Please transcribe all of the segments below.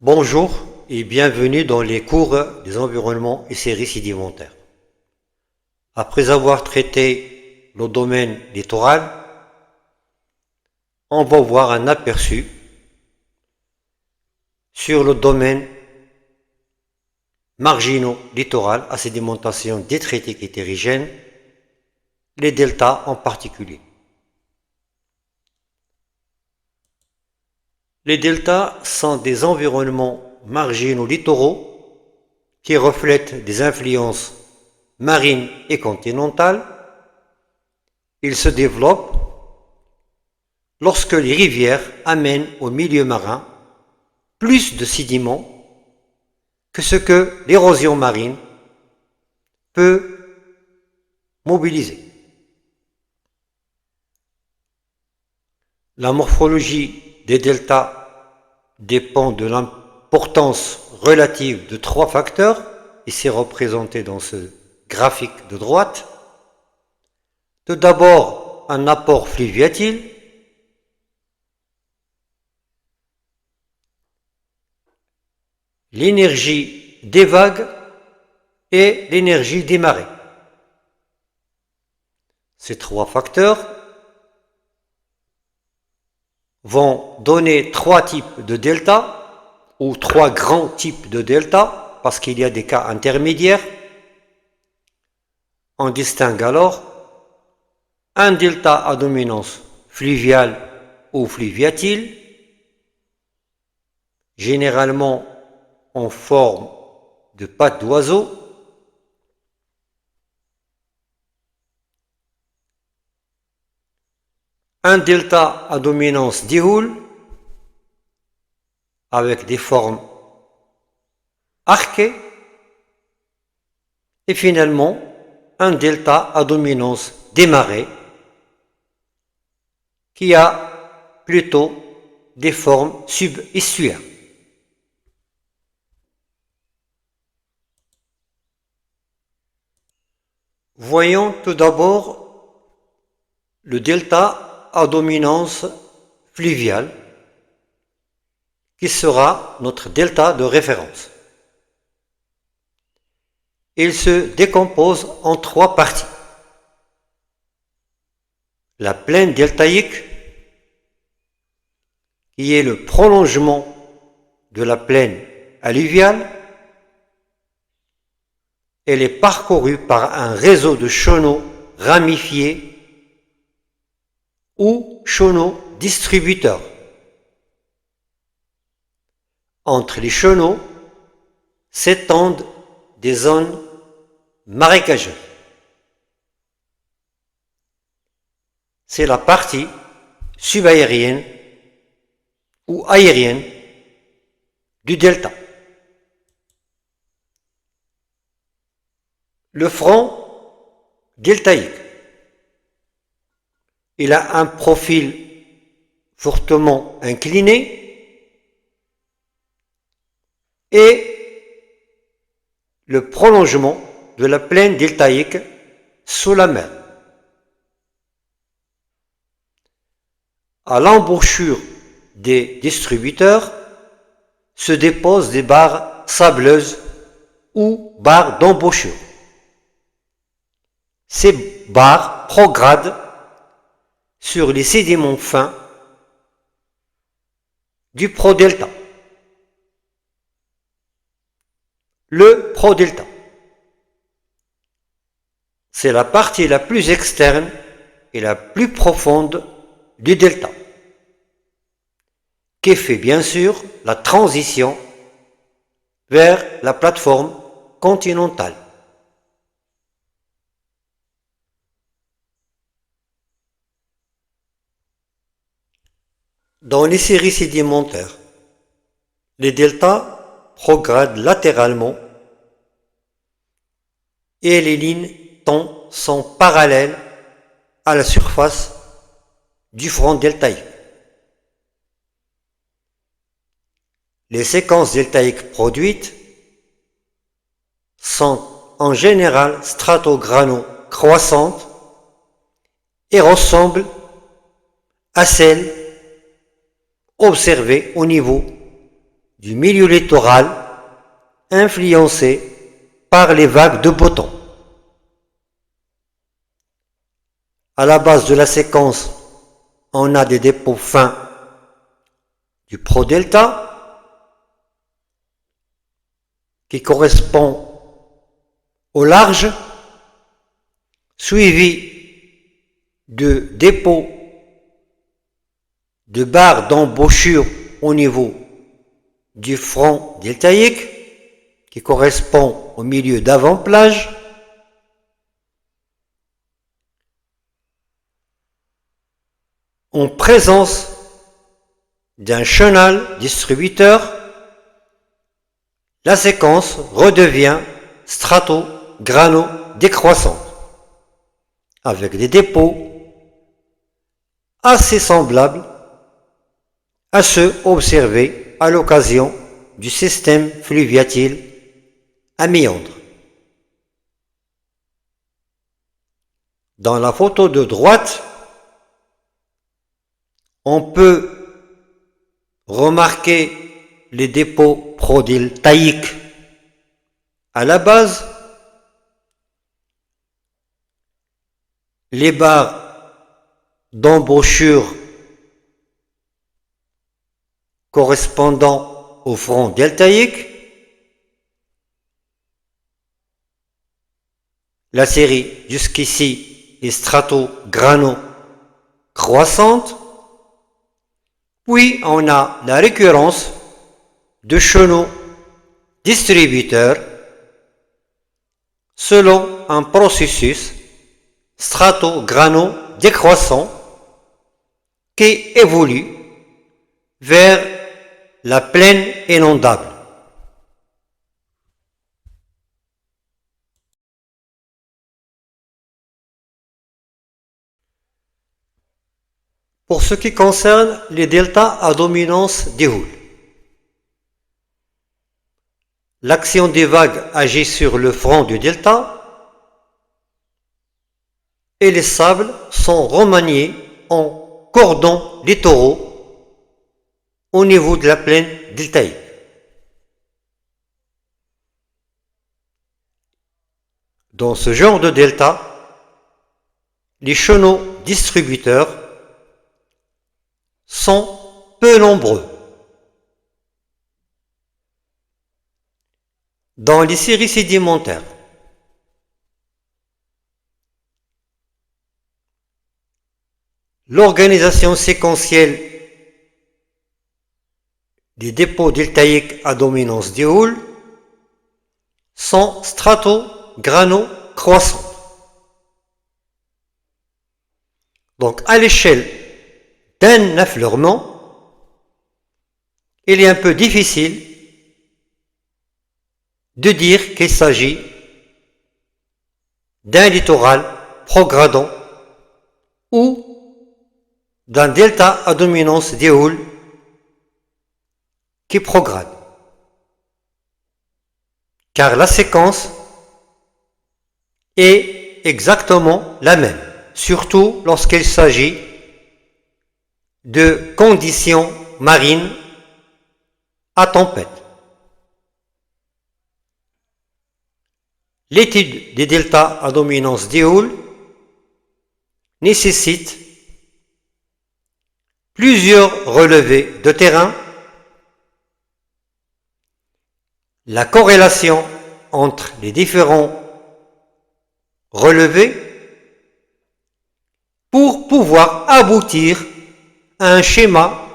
Bonjour et bienvenue dans les cours des environnements et séries sédimentaires. Après avoir traité le domaine littoral, on va voir un aperçu sur le domaine marginaux littoral à sédimentation détritique et terrigène, les deltas en particulier. Les deltas sont des environnements marginaux littoraux qui reflètent des influences marines et continentales. Ils se développent lorsque les rivières amènent au milieu marin plus de sédiments que ce que l'érosion marine peut mobiliser. La morphologie des deltas dépend de l'importance relative de trois facteurs, ici représentés dans ce graphique de droite. Tout d'abord, un apport fluviatile, l'énergie des vagues et l'énergie des marées. Ces trois facteurs vont donner trois types de delta, ou trois grands types de delta, parce qu'il y a des cas intermédiaires. On distingue alors un delta à dominance fluviale ou fluviatile, généralement en forme de pattes d'oiseau, un delta à dominance dihoule avec des formes arquées, et finalement un delta à dominance des marées qui a plutôt des formes subestuaires. Voyons tout d'abord le delta à dominance fluviale, qui sera notre delta de référence. Il se décompose en trois parties. La plaine deltaïque, qui est le prolongement de la plaine alluviale. Elle est parcourue par un réseau de chenaux ramifiés ou chenaux distributeurs. Entre les chenaux s'étendent des zones marécageuses. C'est la partie subaérienne ou aérienne du delta. Le front deltaïque, il a un profil fortement incliné et le prolongement de la plaine deltaïque sous la mer. À l'embouchure des distributeurs se déposent des barres sableuses ou barres d'embouchure. Ces barres progradent sur les sédiments fins du prodelta. Le prodelta, c'est la partie la plus externe et la plus profonde du delta, qui fait bien sûr la transition vers la plateforme continentale. Dans les séries sédimentaires, les deltas progradent latéralement et les lignes temps sont parallèles à la surface du front deltaïque. Les séquences deltaïques produites sont en général stratograno-croissantes et ressemblent à celles observées au niveau du milieu littoral influencé par les vagues de beau temps. À la base de la séquence, on a des dépôts fins du prodelta qui correspond au large, suivi de dépôts de barres d'embouchure au niveau du front deltaïque qui correspond au milieu d'avant-plage, en présence d'un chenal distributeur, la séquence redevient strato-grano-décroissante, avec des dépôts assez semblables à ceux observés à l'occasion du système fluviatile à méandres. Dans la photo de droite, on peut remarquer les dépôts prodeltaïques à la base, les barres d'embouchure correspondant au front deltaïque, la série jusqu'ici est strato-grano-croissante, puis on a la récurrence de chenaux distributeurs selon un processus strato-grano-décroissant qui évolue vers la plaine inondable. Pour ce qui concerne les deltas à dominance des houles, l'action des vagues agit sur le front du delta et les sables sont remaniés en cordons littoraux au niveau de la plaine deltaïque. Dans ce genre de delta, les chenaux distributeurs sont peu nombreux. Dans les séries sédimentaires, l'organisation séquentielle des dépôts deltaïques à dominance des houles sont strato-grano-croissantes. Donc à l'échelle d'un affleurement, il est un peu difficile de dire qu'il s'agit d'un littoral progradant ou d'un delta à dominance des houles qui prograde, car la séquence est exactement la même, surtout lorsqu'il s'agit de conditions marines à tempête. L'étude des deltas à dominance des houles nécessite plusieurs relevés de terrain, la corrélation entre les différents relevés pour pouvoir aboutir à un schéma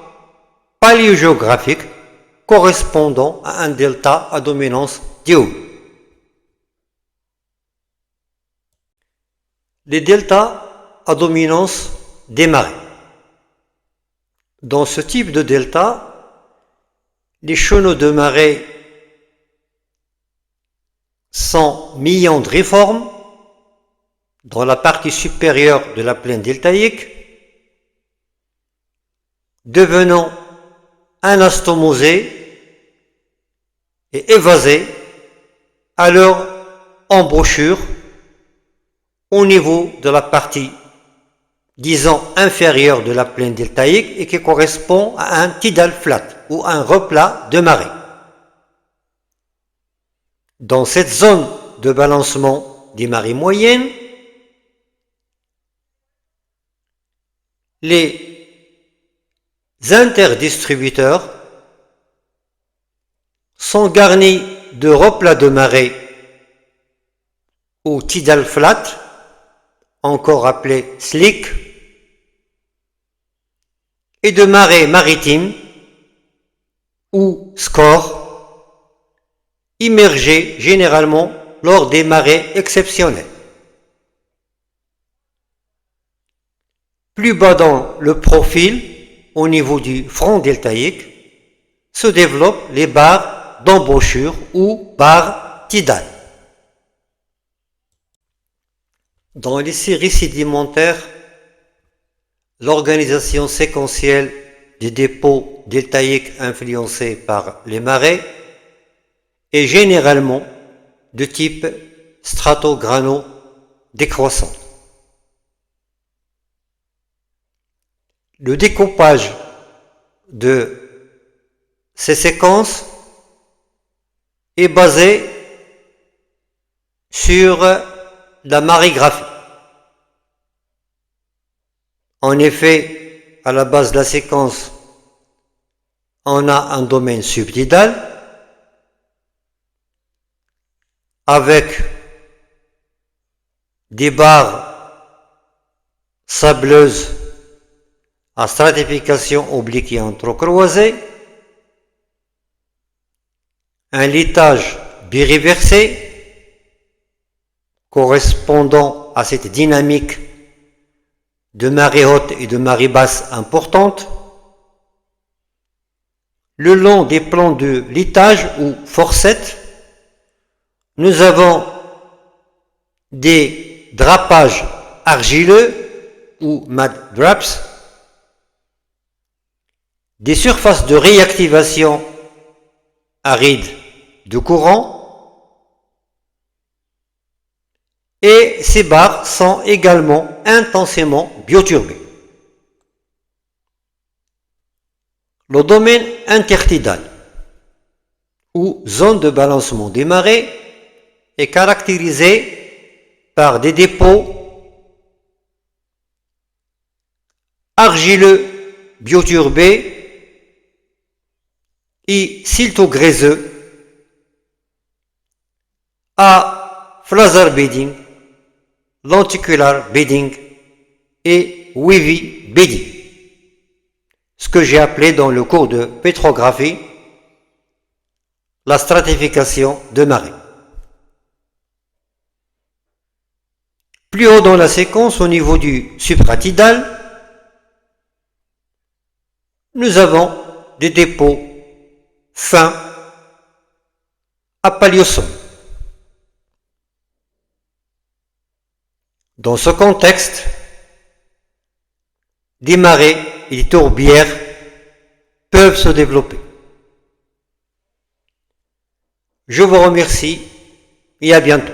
paléogéographique correspondant à un delta à dominance des houles. Les deltas à dominance des marées. Dans ce type de delta, les chenaux de marée sont méandriformes dans la partie supérieure de la plaine deltaïque, devenant anastomosés et évasés à leur embouchure au niveau de la partie disons inférieur de la plaine deltaïque et qui correspond à un tidal flat ou un replat de marée. Dans cette zone de balancement des marées moyennes, les interdistributeurs sont garnis de replats de marée ou tidal flat, encore appelé slick, et de marées maritimes ou score, immergées généralement lors des marées exceptionnelles. Plus bas dans le profil, au niveau du front deltaïque, se développent les barres d'embouchure ou barres tidales. Dans les séries sédimentaires, l'organisation séquentielle des dépôts deltaïques influencés par les marées est généralement de type stratogranou-décroissant. Le découpage de ces séquences est basé sur la marégraphie. En effet, à la base de la séquence, on a un domaine subtidal avec des barres sableuses à stratification oblique et entrecroisée, un litage bireversé correspondant à cette dynamique de marée haute et de marée basse importante. Le long des plans de litage ou forcettes, nous avons des drapages argileux ou mud draps, des surfaces de réactivation arides de courant, et ces barres sont également intensément bioturbées. Le domaine intertidal ou zone de balancement des marées est caractérisé par des dépôts argileux bioturbés et silto-gréseux à flazer bedding, lenticular bedding et wavy bedding, ce que j'ai appelé dans le cours de pétrographie la stratification de marée. Plus haut dans la séquence, au niveau du supratidal, nous avons des dépôts fins à paléosome. Dans ce contexte, des marées et des tourbières peuvent se développer. Je vous remercie et à bientôt.